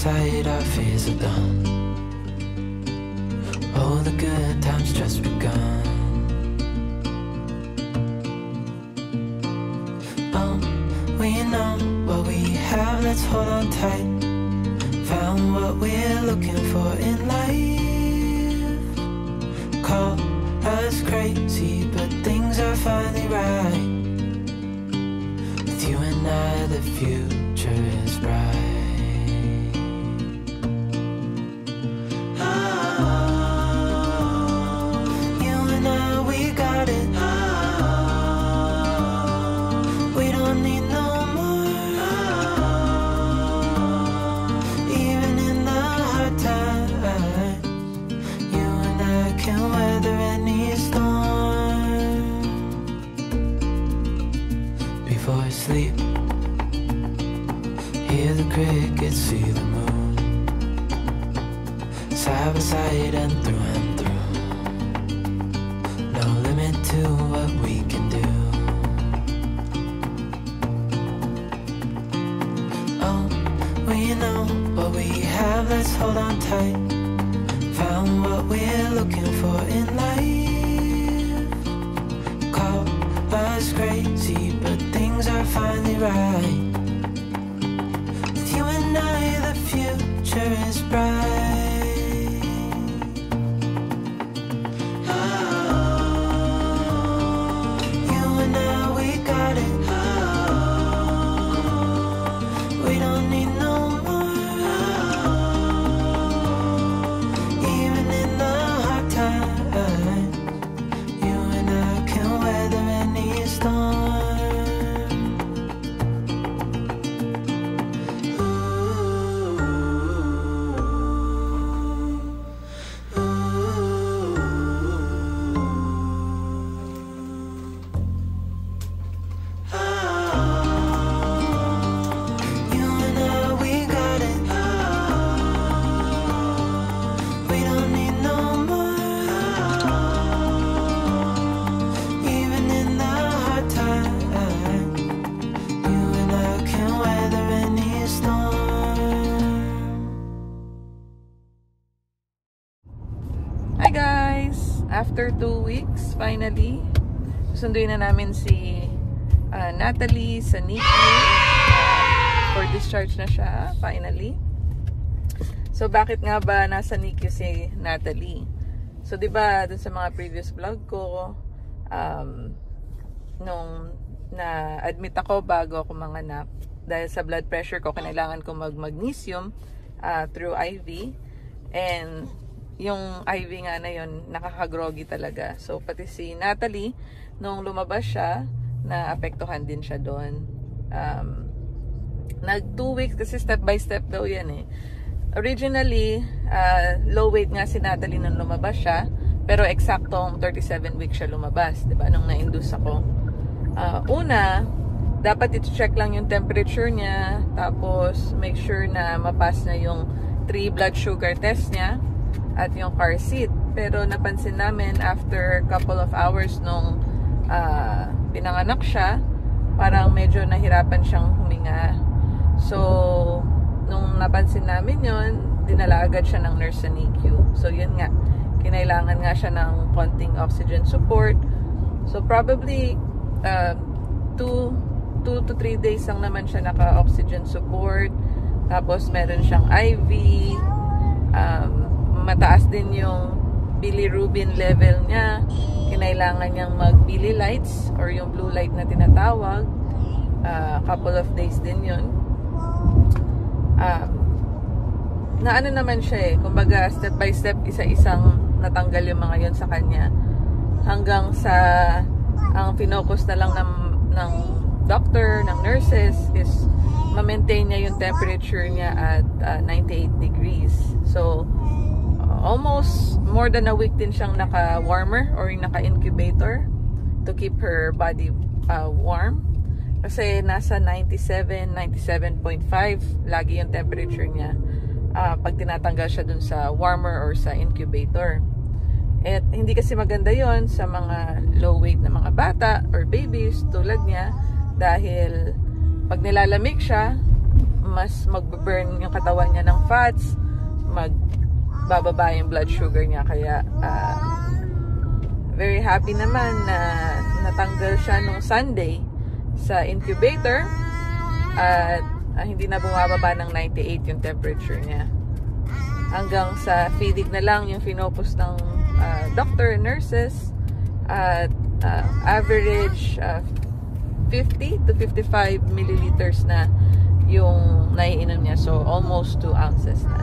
sight, our fears are done. Oh, the good times just begun. Oh, we know what we have, let's hold on tight. Found what we're looking for in life. Call us crazy, but things are finally right. With you and I, the future is bright. Sleep, hear the crickets, see the moon, side by side and through. No limit to what we can do. Oh, we know what we have, let's hold on tight. Found what we're looking for in life. Call us crazy, but things are finally right. With you and I, the future is bright. Oh, you and I, we got it. Oh, we don't need no more. Even in the hard times, you and I can weather any storm. After 2 weeks, finally, susunduin na namin si Natalie sa NICU. For discharge na siya, finally. So, bakit nga ba nasa NICU si Natalie? So, diba, dun sa mga previous vlog ko, nung na-admit ako bago ako manganak, dahil sa blood pressure ko, kailangan ko mag-magnesium through IV. And yung IV nga na yun, nakakagroggy talaga. So, pati si Natalie, nung lumabas siya, naapektuhan din siya doon. Nag 2 weeks, kasi step by step daw yan eh. Originally, low weight nga si Natalie nung lumabas siya, pero eksaktong 37 weeks siya lumabas, diba? Nung na-induce ako. Una, dapat iti-check lang yung temperature niya, tapos make sure na mapass na yung 3 blood sugar test niya, at yung car seat. Pero napansin namin after couple of hours nung pinanganak siya, parang medyo nahirapan siyang huminga. So, nung napansin namin yon, dinala agad siya ng nurse sa NICU. So, yun nga, kinailangan nga siya ng konting oxygen support. So, probably 2 to 3 days lang naman siya naka-oxygen support. Tapos, meron siyang IV. Mataas din yung bilirubin level niya. Kinailangan niyang mag-bili lights or yung blue light na tinatawag. Couple of days din yun. Na ano naman siya eh. Kumbaga, step by step, isa-isang natanggal yung mga yun sa kanya. Hanggang sa ang finokus na lang ng doctor, ng nurses is ma-maintain niya yung temperature niya at 98 degrees. So, almost more than a week din siyang naka-warmer or naka-incubator to keep her body warm. Kasi nasa 97, 97.5 lagi yung temperature niya pag tinatanggal siya dun sa warmer or sa incubator. At hindi kasi maganda yon sa mga low weight na mga bata or babies tulad niya, dahil pag nilalamig siya, mas mag-burn yung katawan niya ng fats, magbababa yung blood sugar niya. Kaya very happy naman na natanggal siya nung Sunday sa incubator at hindi na bumababa ng 98 yung temperature niya. Hanggang sa feeding na lang yung finopos ng doctor and nurses at average 50 to 55 milliliters na yung naiinom niya. So, almost 2 ounces na.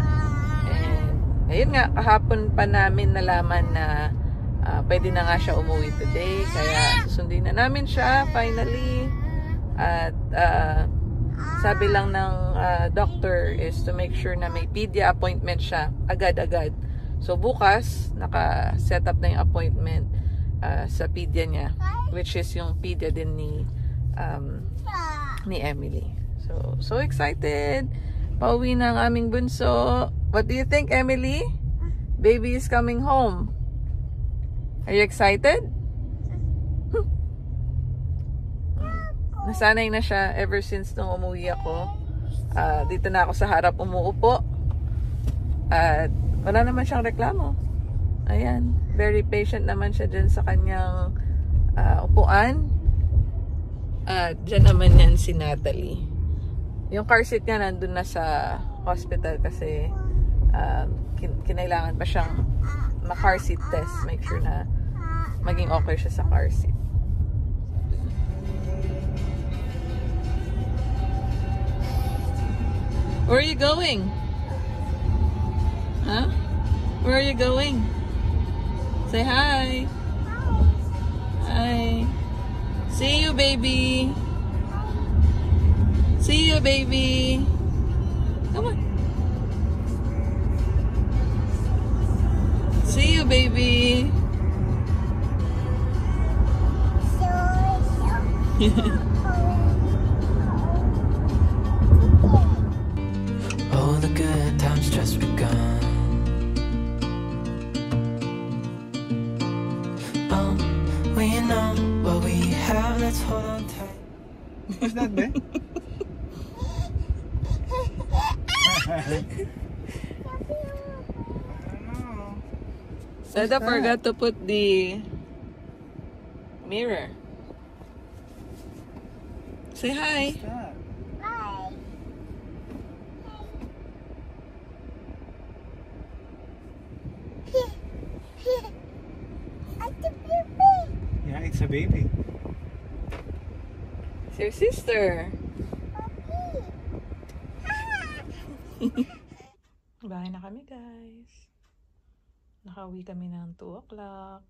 And, ayun nga, kahapon pa namin nalaman na pwede na nga siya umuwi today. Kaya, susundin na namin siya, finally. At, sabi lang ng doctor is to make sure na may pedia appointment siya agad-agad. So, bukas, naka-set up na yung appointment sa pedia niya, which is yung pedia din ni Emily. So excited. Pauwi na ang aming bunso. What do you think, Emily? Baby is coming home. Are you excited? Nasanay na siya ever since nung umuwi ako. Dito na ako sa harap umuupo. At wala naman siyang reklamo. Ayan. Very patient naman siya dyan sa kanyang upuan. Dyan naman yan si Natalie. Yung car seat niya nandun na sa hospital kasi kinailangan pa siyang ma-car seat test. Make sure na maging okay siya sa car seat. Where are you going? Huh? Where are you going? Say hi. Hi. See you, baby. See you, baby. Come on. See you, baby. Oh, the good times just begun. Oh, we know what we have, let's hold on tight. Who's that, Ben? Dada forgot to put the mirror. Say hi. Yeah, it's a baby. It's your sister. Bahay na kami, guys. Nakauwi kami ng 2 o'clock.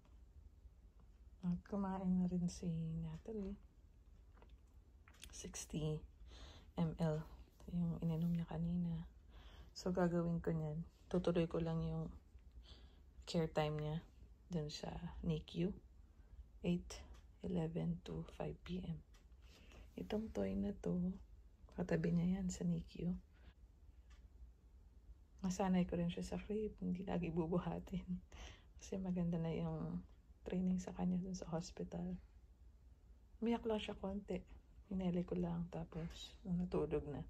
At kumain na rin si Natalie. 60 ml yung ininom niya kanina. So, gagawin ko niyan. Tutuloy ko lang yung care time niya dun sa NICU. 8:11 to 5 p.m. Itong toy na to, katabi niya yan sa NICU. Masanay ko rin siya sa crib, hindi lagi bubuhatin. Kasi maganda na yung training sa kanya dun sa hospital. Umiyak lang siya konti. Pinili ko lang, tapos nung natulog na,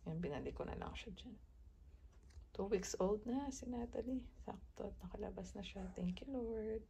yan, binalik ko na lang siya dyan. 2 weeks old na si Natalie. Sakto at nakalabas na siya. Thank you, Lord.